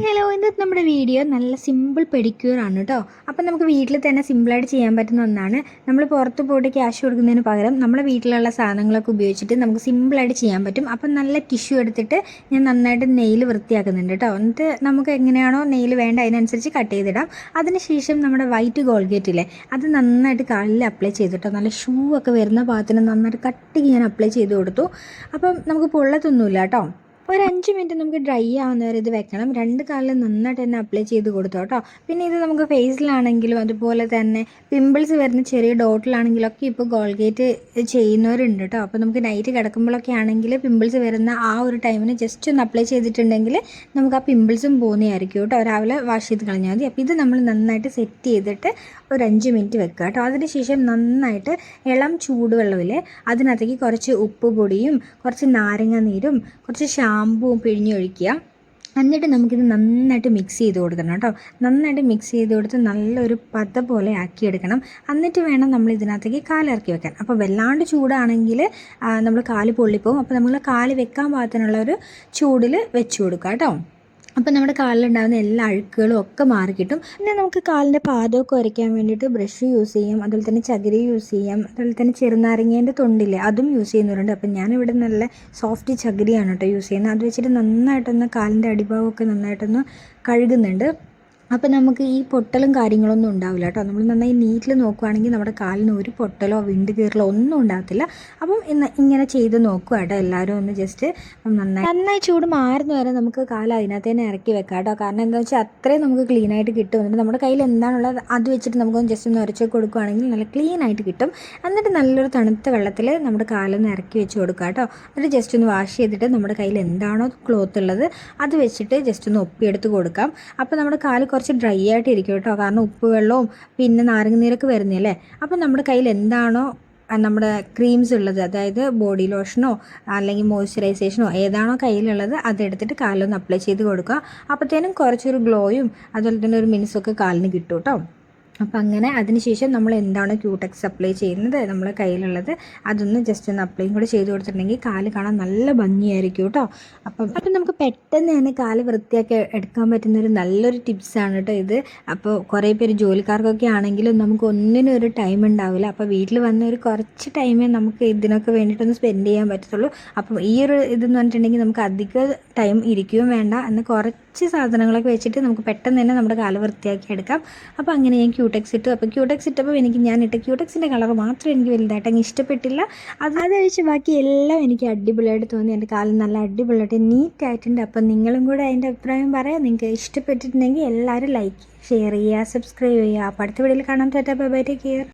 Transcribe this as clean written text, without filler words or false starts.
Hello, ഇന്നത്തെ നമ്മുടെ video നല്ല സിമ്പിൾ പെഡിക്യൂർ ആണ് കേട്ടോ. അപ്പം നമുക്ക് വീട്ടിൽ തന്നെ സിമ്പിളായിട്ട് ചെയ്യാൻ പറ്റുന്ന ഒന്നാണ്. നമ്മൾ പുറത്ത് പോയിട്ട് ക്യാഷ് കൊടുക്കുന്നതിന് പകരം നമ്മുടെ വീട്ടിലുള്ള സാധനങ്ങളൊക്കെ ഉപയോഗിച്ചിട്ട് നമുക്ക് സിമ്പിളായിട്ട് ചെയ്യാൻ പറ്റും. അപ്പം നല്ല ടിഷ്യൂ എടുത്തിട്ട് ഞാൻ നന്നായിട്ട് നെയിൽ വൃത്തിയാക്കുന്നുണ്ട് കേട്ടോ. എന്നിട്ട് നമുക്ക് എങ്ങനെയാണോ നെയിൽ വേണ്ട അതിനനുസരിച്ച് കട്ട് ചെയ്തിടാം. അതിനുശേഷം നമ്മുടെ വൈറ്റ് ഗോൾഗേറ്റ് ഇല്ലേ, അത് നന്നായിട്ട് കാലിൽ അപ്ലൈ ചെയ്തിട്ടോ. നല്ല ഷൂ ഒക്കെ വരുന്ന ഭാഗത്തിന് നന്നായിട്ട് കട്ടിക്ക് ഞാൻ അപ്ലൈ ചെയ്ത് കൊടുത്തു. അപ്പം നമുക്ക് പൊള്ളത്തൊന്നുമില്ല കേട്ടോ. ഒരു 5 മിനിറ്റ് നമുക്ക് ഡ്രൈ ആവുന്നവരെ ഇത് വെക്കണം. 2 കാലിൽ നന്നായിട്ട് തന്നെ അപ്ലൈ ചെയ്ത് കൊടുത്തു കേട്ടോ. പിന്നെ ഇത് നമുക്ക് ഫേസിലാണെങ്കിലും അതുപോലെ തന്നെ പിമ്പിൾസ് വരുന്ന ചെറിയ ഡോട്ടിലാണെങ്കിലൊക്കെ ഇപ്പോൾ ഗോൾഗേറ്റ് ചെയ്യുന്നവരുണ്ട് കേട്ടോ. അപ്പോൾ നമുക്ക് നൈറ്റ് കിടക്കുമ്പോഴൊക്കെ ആണെങ്കിൽ പിമ്പിൾസ് വരുന്ന ആ ഒരു ടൈമിന് ജസ്റ്റ് ഒന്ന് അപ്ലൈ ചെയ്തിട്ടുണ്ടെങ്കിൽ നമുക്ക് ആ പിമ്പിൾസും പോകുന്നതായിരിക്കും കേട്ടോ. രാവിലെ വാഷ് ചെയ്ത് കളഞ്ഞാൽ മതി. അപ്പോൾ ഇത് നമ്മൾ നന്നായിട്ട് സെറ്റ് ചെയ്തിട്ട് ഒരു 5 മിനിറ്റ് വെക്കുക കേട്ടോ. അതിനുശേഷം നന്നായിട്ട് ഇളം ചൂടുവെള്ളമില്ലേ, അതിനകത്തേക്ക് കുറച്ച് ഉപ്പ് പൊടിയും കുറച്ച് നാരങ്ങ നീരും കുറച്ച് ഷാമ്പുവും പിഴിഞ്ഞൊഴിക്കുക. എന്നിട്ട് നമുക്കിത് നന്നായിട്ട് മിക്സ് ചെയ്ത് കൊടുക്കണം കേട്ടോ. നന്നായിട്ട് മിക്സ് ചെയ്ത് കൊടുത്ത് നല്ലൊരു പത പോലെ ആക്കിയെടുക്കണം. എന്നിട്ട് വേണം നമ്മൾ ഇതിനകത്തേക്ക് കാലിറക്കി വെക്കാൻ. അപ്പോൾ വല്ലാണ്ട് ചൂടാണെങ്കിൽ നമ്മൾ കാല് പൊള്ളിപ്പോവും. അപ്പോൾ നമ്മൾ കാല് വെക്കാൻ പാകത്തിനുള്ള ഒരു ചൂടിൽ വെച്ച് കൊടുക്കുക കേട്ടോ. അപ്പോൾ നമ്മുടെ കാലിലുണ്ടാകുന്ന എല്ലാ അഴുക്കുകളും ഒക്കെ മാറിക്കിട്ടും. പിന്നെ നമുക്ക് കാലിൻ്റെ പാദമൊക്കെ ഉരയ്ക്കാൻ വേണ്ടിയിട്ട് ബ്രഷ് യൂസ് ചെയ്യാം, അതുപോലെ തന്നെ ചകിരി യൂസ് ചെയ്യാം, അതുപോലെ തന്നെ ചെറുനാരങ്ങേൻ്റെ തൊണ്ടില്ലേ അതും യൂസ് ചെയ്യുന്നവരുണ്ട്. അപ്പം ഞാനിവിടെ നല്ല സോഫ്റ്റ് ചകിരിയാണ് കേട്ടോ യൂസ് ചെയ്യുന്നത്. അത് വെച്ചിട്ട് നന്നായിട്ടൊന്ന് കാലിൻ്റെ അടിഭാഗമൊക്കെ നന്നായിട്ടൊന്ന് കഴുകുന്നുണ്ട്. അപ്പോൾ നമുക്ക് ഈ പൊട്ടലും കാര്യങ്ങളൊന്നും ഉണ്ടാവില്ല കേട്ടോ. നമ്മൾ നന്നായി നീറ്റിൽ നോക്കുകയാണെങ്കിൽ നമ്മുടെ കാലിന് ഒരു പൊട്ടലോ വിണ്ട് കീറലോ ഒന്നും ഉണ്ടാകത്തില്ല. അപ്പം ഇങ്ങനെ ചെയ്ത് നോക്കുക കേട്ടോ എല്ലാവരും ഒന്ന് ജസ്റ്റ് നന്നായി ചൂട് മാറുന്ന വരെ നമുക്ക് കാല് അതിനകത്ത് തന്നെ ഇറക്കി വെക്കാം കേട്ടോ. കാരണം എന്താണെന്ന് വെച്ചാൽ അത്രയും നമുക്ക് ക്ലീനായിട്ട് കിട്ടും. എന്നിട്ട് നമ്മുടെ കയ്യിൽ എന്താണുള്ളത് അത് വെച്ചിട്ട് നമുക്കൊന്ന് ജസ്റ്റ് ഒന്ന് ഉരച്ച് കൊടുക്കുകയാണെങ്കിൽ നല്ല ക്ലീനായിട്ട് കിട്ടും. എന്നിട്ട് നല്ലൊരു തണുത്ത വെള്ളത്തിൽ നമ്മുടെ കാലൊന്ന് ഇറക്കി വെച്ച് കൊടുക്കുക കേട്ടോ. എന്നിട്ട് ജസ്റ്റ് ഒന്ന് വാഷ് ചെയ്തിട്ട് നമ്മുടെ കയ്യിൽ എന്താണോ ക്ലോത്ത് ഉള്ളത് അത് വെച്ചിട്ട് ജസ്റ്റ് ഒന്ന് ഒപ്പിയെടുത്ത് കൊടുക്കാം. അപ്പോൾ നമ്മുടെ കാല് കുറച്ച് ഡ്രൈ ആയിട്ട് ഇരിക്കും കേട്ടോ. കാരണം ഉപ്പ് വെള്ളവും പിന്നെ നാരങ്ങനീരൊക്കെ വരുന്നില്ലേ. അപ്പോൾ നമ്മുടെ കയ്യിൽ എന്താണോ നമ്മുടെ ക്രീംസ് ഉള്ളത്, അതായത് ബോഡി ലോഷനോ അല്ലെങ്കിൽ മോയ്സ്ചറൈസേഷനോ ഏതാണോ കയ്യിലുള്ളത് അതെടുത്തിട്ട് കാലൊന്ന് അപ്ലൈ ചെയ്ത് കൊടുക്കുക. അപ്പോഴത്തേനും കുറച്ചൊരു ഗ്ലോയും അതുപോലെ തന്നെ ഒരു മിനുസൊക്കെ കാലിന് കിട്ടും കേട്ടോ. അപ്പം അങ്ങനെ അതിനുശേഷം നമ്മൾ എന്താണ് ക്യൂടെക്സ് അപ്ലൈ ചെയ്യുന്നത് നമ്മളെ കയ്യിലുള്ളത് അതൊന്ന് ജസ്റ്റ് ഒന്ന് അപ്ലൈയും കൂടെ ചെയ്ത് കൊടുത്തിട്ടുണ്ടെങ്കിൽ കാല് കാണാൻ നല്ല ഭംഗിയായിരിക്കും കേട്ടോ. അപ്പം നമുക്ക് പെട്ടെന്ന് തന്നെ കാല് വൃത്തിയാക്കി എടുക്കാൻ പറ്റുന്നൊരു നല്ലൊരു ടിപ്സാണ് കേട്ടോ ഇത്. അപ്പോൾ കുറേ പേര് ജോലിക്കാർക്കൊക്കെ ആണെങ്കിലും നമുക്ക് ഒന്നിനും ഒരു ടൈം ഉണ്ടാവില്ല. അപ്പോൾ വീട്ടിൽ വന്ന ഒരു കുറച്ച് ടൈമേ നമുക്ക് ഇതിനൊക്കെ വേണ്ടിയിട്ടൊന്ന് സ്പെൻഡ് ചെയ്യാൻ പറ്റത്തുള്ളൂ. അപ്പം ഈ ഒരു ഇതെന്ന് പറഞ്ഞിട്ടുണ്ടെങ്കിൽ നമുക്ക് അധിക ടൈം ഇരിക്കുകയും വേണ്ട, എന്നാൽ കുറച്ച് സാധനങ്ങളൊക്കെ വെച്ചിട്ട് നമുക്ക് പെട്ടെന്ന് തന്നെ നമ്മുടെ കാല് വൃത്തിയാക്കി എടുക്കാം. അപ്പോൾ അങ്ങനെ ഞാൻ ക്യൂടെക്സ് ഇട്ടു. അപ്പോൾ ക്യൂടെക്സ് ഇട്ടപ്പോൾ ഞാൻ ഇട്ട ക്യൂടെക്സിൻ്റെ കളർ മാത്രം എനിക്ക് വലുതായിട്ട് അങ്ങ് ഇഷ്ടപ്പെട്ടില്ല. അതൊഴിച്ച് ബാക്കി എല്ലാം എനിക്ക് അടിപൊളിയായിട്ട് തോന്നി. എൻ്റെ കാലം നല്ല അടിപൊളിയായിട്ട് നീറ്റായിട്ടുണ്ട്. അപ്പം നിങ്ങളും കൂടെ അതിൻ്റെ അഭിപ്രായം പറയാം. നിങ്ങൾക്ക് ഇഷ്ടപ്പെട്ടിട്ടുണ്ടെങ്കിൽ എല്ലാവരും ലൈക്ക് ഷെയർ ചെയ്യുക, സബ്സ്ക്രൈബ് ചെയ്യുക. അപ്പോൾ അടുത്ത വീഡിയോയിൽ കാണാം. Tata bye bye, take care.